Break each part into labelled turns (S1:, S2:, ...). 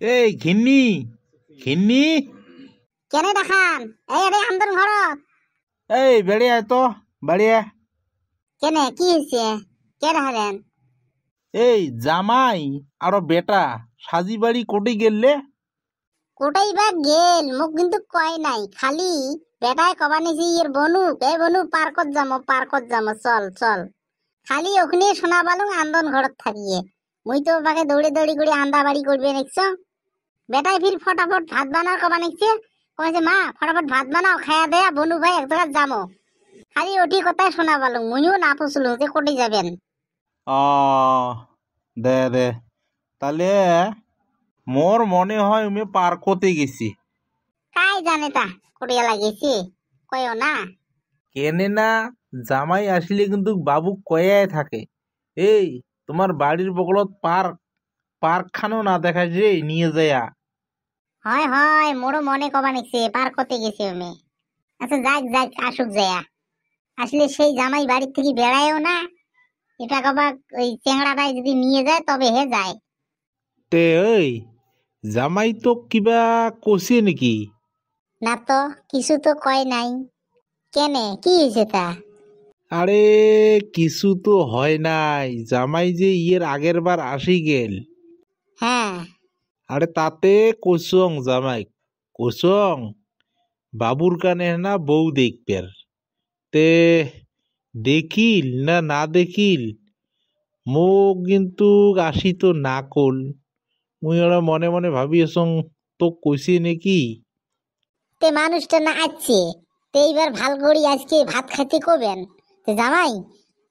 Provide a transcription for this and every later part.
S1: এই ঘিন্নি ঘিন্নি
S2: কেনে দেখান এই আরে আন্দন ঘর
S1: এই বেড়ে আয় তো বাড়ি আয়।
S2: কেনে কি হয়েছে কে দেখালেন
S1: এই জামাই আরো বেটা সাজি বাড়ি কোটে গেললে?
S2: কোটাই বা গেল মোক কিন্তু কয় নাই খালি বেটায় কবা নিছি ইয়ের বনু বনু পার্কত যামো চল চল খালি ওখানে শোনা পালুং আন্দন ঘরত থাকিয়ে মুই তো বাকে দৌড়ে দৌড়ি করে আন্দা বাড়ি করবে নেকছ বেটায় ফির ফটাফট ভাত বানার কবা নেকছে কয়েছে মা ফটাফট ভাত বানাও খায়া দেয়া বনু ভাই এক জায়গায় যাবো খালি ওটি কথাই শোনা পালুং মুইও না পুছলুম যে কোটে যাবেন
S1: ও দে দে তাহলে মোর মনে হয় আমি পার্কতে গেছি।
S2: কাই জানে তা কোটিয়া লাগিয়েছি কয়ও না
S1: কেনে না জামাই আসলে কিন্তু বাবু কয়ায় থাকে, এই তোমার বাড়ির বগলত পার্কখানো না দেখায় যে নিয়ে যায়া।
S2: হয় হয় মোরও মনে কবা নিচ্ছে পার করতে গেছি আমি আচ্ছা যাক যাক আসুক যায়া আসলে সেই জামাই বাড়ির থেকে বেড়ায়ও না এটা কবা ওই চেংড়াটাই যদি নিয়ে যায় তবে হে যায়
S1: তে ওই জামাই তো কিবা কষে নাকি?
S2: না তো কিছু তো কয় নাই কেনে কি হয়েছে তা
S1: আরে কিছু তো হয় নাই, জামাই যে ইয়ের আগের বার আসি গেল।
S2: হ্যাঁ
S1: আরে তাতে কোসং জামাই কোসং বাবুর কানে না বউ দেখবের, তে দেখিল না না দেখিল মোক কিন্তু আসি তো না কল। মুই ওরা মনে মনে ভাবিয়েছং তো কইছি নাকি।
S2: তে মানুষটা না আসছে তে এইবার ভাল করি আজকে ভাত খাইতে করবেন তো জামাই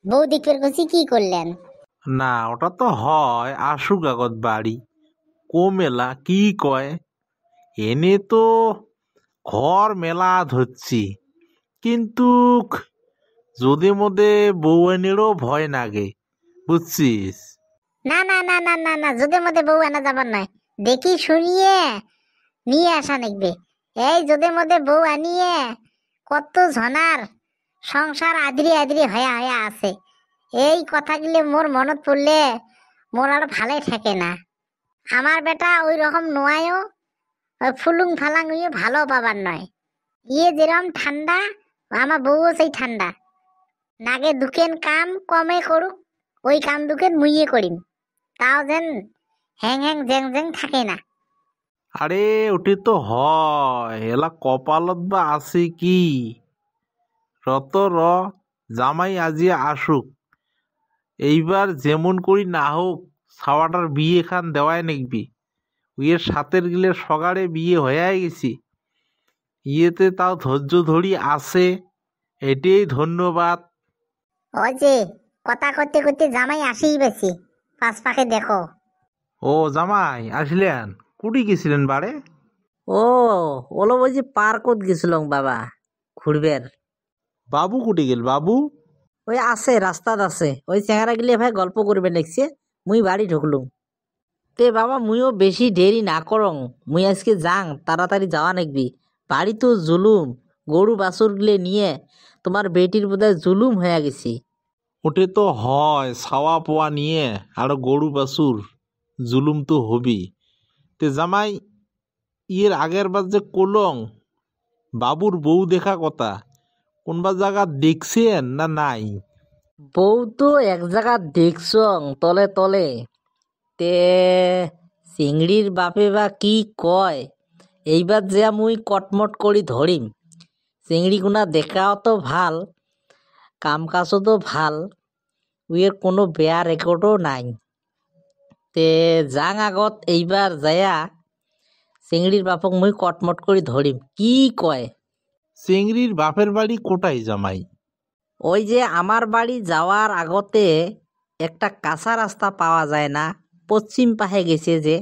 S2: বউ দেখবের কছি কি করলেন
S1: না ওটা তো হয় আসুক আগত বাড়ি মেলা কি কয়, এনে তো ঘর মেলা ধরছি, কিন্তু যদি মধ্যে বউ এনেরও ভয় নাগে বুঝছিস।
S2: না না না না না না যদি মধ্যে বউ আনা যাবার নয় দেখি শুনিয়ে নিয়ে আসা নেকবে এই যদি মধ্যে বউ আনিয়ে কত জনার সংসার আদরি আদরি হয়া হয়া আছে এই কথাগুলি মোর মনত পড়লে মোর আর ভালে থাকে না আমার বেটা ওই রকম নোয়ায়ও ফুলুং ফালাং ইয়ে ভালো পাবার নয় ইয়ে যেরকম ঠান্ডা আমার বউও সেই ঠান্ডা নাগে দুকেন কাম কমে করুক ওই কাম দুকেন মুইয়ে করিম তাও যেন হ্যাং হ্যাং জ্যাং জ্যাং থাকে না
S1: আরে ওটি তো হয় এলা কপালত বা আছে কি। রত র জামাই আজি আসুক, এইবার যেমন করি না হোক ছাওয়াটার বিয়ে খান দেওয়াই নেকবি। উইয়ের সাতের গিলে সগাড়ে বিয়ে হয়ে গেছি, ইয়েতে তাও ধৈর্য ধরি আছে, এটাই ধন্যবাদ।
S2: ওই যে কথা করতে করতে জামাই আসেই বেশি পাঁচ পাকে দেখো
S1: ও জামাই আসলেন, কুটি গেছিলেন বাড়ে?
S3: ও ওলো ওই যে পার্কত গেছিলাম বাবা ঘুরবের।
S1: বাবু কুটি গেল বাবু?
S3: ওই আছে রাস্তাত আছে, ওই চেহারা গিলে ভাই গল্প করবে দেখছে মুই বাড়ি ঢুকলুম। তে বাবা মুইও বেশি দেরি না করং, মুই আজকে যাং তাড়াতাড়ি যাওয়া নাকবি। বাড়ি তো জুলুম, গরু বাছুর গিলে নিয়ে তোমার বেটির বোধহয় জুলুম হয়ে গেছি।
S1: ওটে তো হয় ছাওয়া পোয়া নিয়ে আর গরু বাছুর জুলুম তো হবি। তে জামাই ইয়ের আগের বার যে কলং বাবুর বউ দেখা কথা, কোনবা জায়গা দেখছেন না নাই?
S3: বউ তো এক জায়গা দেখছং তলে তলে, তে চিংড়ির বাপে বা কি কয় এইবার যে মুই কটমট করি ধরিম। চিংড়িগুনা দেখাও তো ভাল, কাম কাজও তো ভাল, উইয়ের কোনো বেয়া রেকর্ডও নাই। তে যাং আগত এইবার যায়া চিংড়ির বাপক মুই কটমট করি ধরিম কি কয়।
S1: চিংড়ির বাপের বাড়ি কোটায় জামাই?
S3: ওই যে আমার বাড়ি যাওয়ার আগতে একটা কাঁচা রাস্তা পাওয়া যায় না, পশ্চিম পাহে গেছে যে,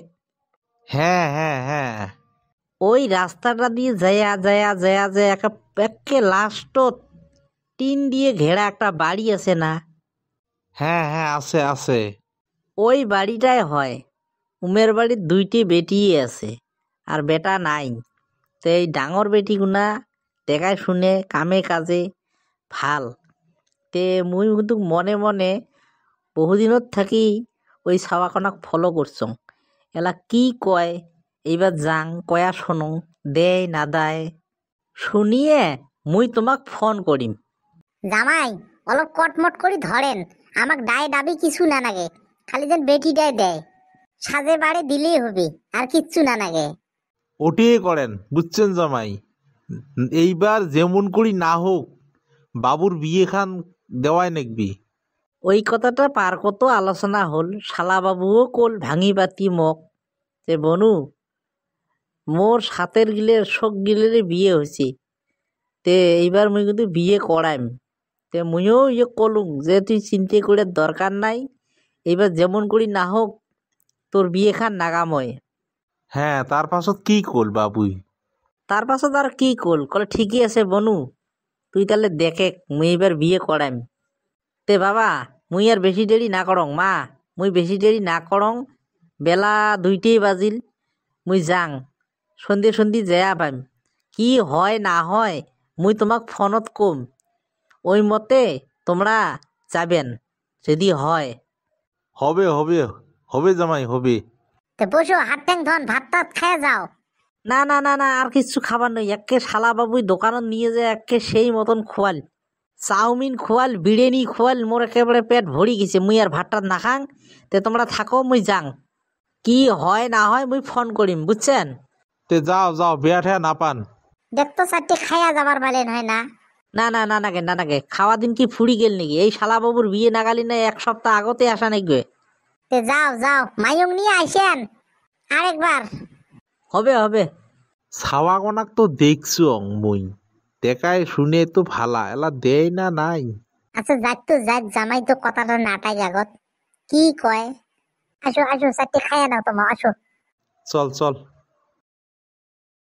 S1: হ্যাঁ হ্যাঁ হ্যাঁ
S3: ওই রাস্তাটা দিয়ে যায়া যায়া যায়া যায়া একে লাস্টত টিন দিয়ে ঘেরা একটা বাড়ি আছে না,
S1: হ্যাঁ হ্যাঁ আছে আছে।
S3: ওই বাড়িটাই হয়। উমের বাড়ির দুইটি বেটি আছে আর বেটা নাই। তো এই ডাঙর বেটিগুনা দেখায় শুনে কামে কাজে ভাল। তে মুই কিন্তু মনে মনে বহুদিনত থাকি ওই ছাওয়াখনক ফলো করছং, এলা কি কয় এইবার যাং কয়া শোনো দেয় না দেয় শুনিয়ে মুই তোমাক ফোন করিম।
S2: জামাই অলপ কটমট করে ধরেন, আমাক ডায় ডাবি কিছু না নাগে, খালি যেন বেটিটাই দেয়, সাজে বাড়ে দিলেই হবে, আর কিচ্ছু না নাগে।
S1: ওটিয়ে করেন, বুঝছেন জামাই? এইবার যেমন করি না হোক বাবুর বিয়ে খান দেওয়াই নেকবি।
S3: ওই কথাটা পার কত আলোচনা হল, শালাবাবুও কোল ভাঙি পাতি মোক যে বনু মোর সাতের গিলের শোক গিলের বিয়ে হয়েছে, তে এইবার মুই কিন্তু বিয়ে করাইম। তে মুইও কলুম যে তুই চিন্তা করে দরকার নাই, এইবার যেমন করি না হোক তোর বিয়ে খান নাগাময়।
S1: হ্যাঁ, তার পাছত কি কল বাবুই?
S3: তার পাছত আর কি কলে ঠিকই আছে বনু, তুই তাহলে দেখে মুই এবার বিয়ে করাইম। তে বাবা মুই আর বেশি দেরি না করং, মা মুই বেশি দেরি না করং, বেলা 2টেই বাজিল, মুই যাং, সন্ধে সন্ধি যেয়া পাইম। কি হয় না হয় মুই তোমাক ফোনত কম, ওই মতে তোমরা যাবেন যদি হয়।
S1: হবে হবে হবে জামাই, হবে।
S2: তো বসো, হাত ট্যাং ধন, ভাত টাত খেয়ে যাও।
S3: না না না না, আর কিছু খাবার নই, একে শালাবাবুই দোকানত নিয়ে যায় একে সেই মতন খোয়াল, চাউমিন খোয়াল, বিরিয়ানি খোয়াল, মোর একেবারে পেট ভরি গেছে, মুই আর ভাতটা না খাং। তে তোমরা থাকো, মুই যাং, কি হয় না হয় মুই ফোন করিম, বুঝছেন?
S1: তে যাও যাও, বেয়া ঠেয়া না পান।
S2: দেখতো চারটে খাইয়া যাবার বালেন হয় না।
S3: না না না নাগে না নাগে, খাওয়া দিন কি ফুরি গেল নাকি? এই শালাবাবুর বিয়ে নাগালি না 1 সপ্তাহ আগতে আসা নাকি?
S2: তে যাও যাও, মায়ং নিয়ে আইসেন আরেকবার।
S3: হবে হবে।
S1: ছাওয়া গনাক তো দেখছো মুই, দেখায় শুনে তো ভালা, এলা দেয় না নাই।
S2: আচ্ছা যাক তো যাক, জামাই তো কথাটা নাটাই আগত কি কয়। আসো আসো, চারটে খাইয়া নাও তোমার, আসো।
S1: চল চল।